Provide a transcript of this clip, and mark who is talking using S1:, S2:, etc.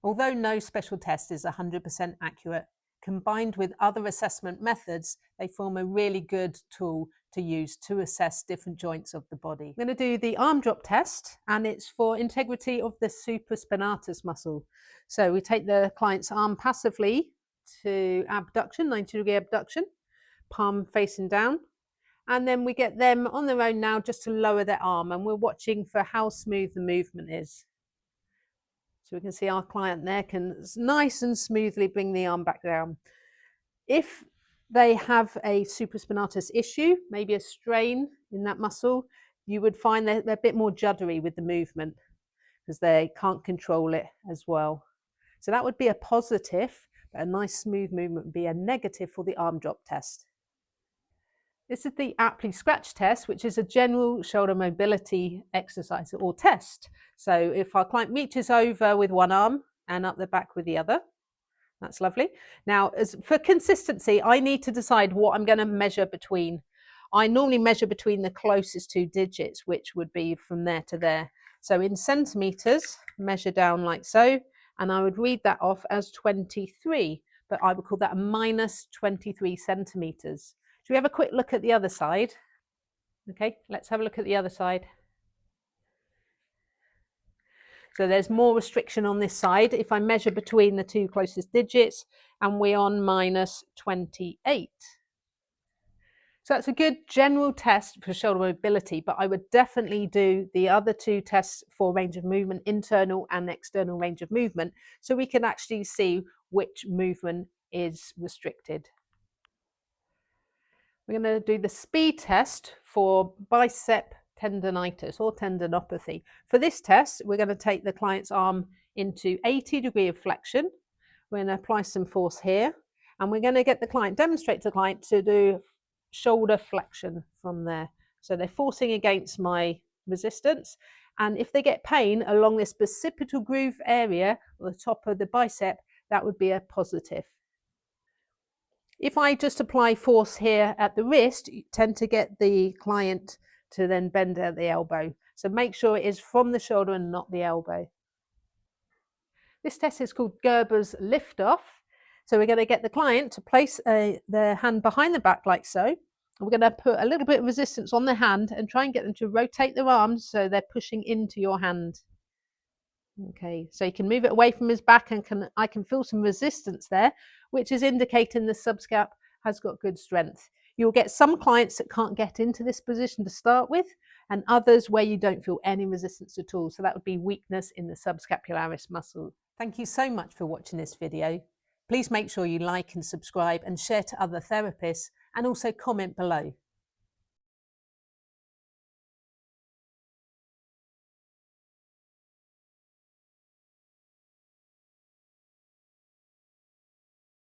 S1: Although no special test is 100% accurate, combined with other assessment methods, they form a really good tool to use to assess different joints of the body. I'm going to do the arm drop test, and it's for integrity of the supraspinatus muscle. So we take the client's arm passively to abduction, 90-degree abduction, palm facing down, and then we get them on their own now just to lower their arm, and we're watching for how smooth the movement is. So we can see our client there can nice and smoothly bring the arm back down. If they have a supraspinatus issue, maybe a strain in that muscle, you would find they're a bit more juddery with the movement because they can't control it as well. So that would be a positive, but a nice smooth movement would be a negative for the arm drop test. This is the Apley Scratch Test, which is a general shoulder mobility exercise or test. So if our client reaches over with one arm and up the back with the other, that's lovely. Now, for consistency, I need to decide what I'm going to measure between. I normally measure between the closest two digits, which would be from there to there. So in centimetres, measure down like so, and I would read that off as 23, but I would call that a minus 23 centimetres. Should we have a quick look at the other side? Okay, let's have a look at the other side. So there's more restriction on this side. If I measure between the two closest digits, and we're on minus 28. So that's a good general test for shoulder mobility, but I would definitely do the other two tests for range of movement, internal and external range of movement, so we can actually see which movement is restricted. We're going to do the speed test for bicep tendonitis or tendinopathy. For this test, we're going to take the client's arm into 80-degree of flexion. We're going to apply some force here, and we're going to get the client, demonstrate to the client to do shoulder flexion from there. So they're forcing against my resistance, and if they get pain along this bicipital groove area, or the top of the bicep, that would be a positive. If I just apply force here at the wrist, you tend to get the client to then bend at the elbow. So make sure it is from the shoulder and not the elbow. This test is called Gerber's lift off. So we're going to get the client to place their hand behind the back like so. And we're going to put a little bit of resistance on the hand and try and get them to rotate their arms so they're pushing into your hand. Okay, so you can move it away from his back, and I can feel some resistance there, which is indicating the subscap has got good strength. You'll get some clients that can't get into this position to start with, and others where you don't feel any resistance at all. So that would be weakness in the subscapularis muscle. Thank you so much for watching this video. Please make sure you like and subscribe and share to other therapists, and also comment below.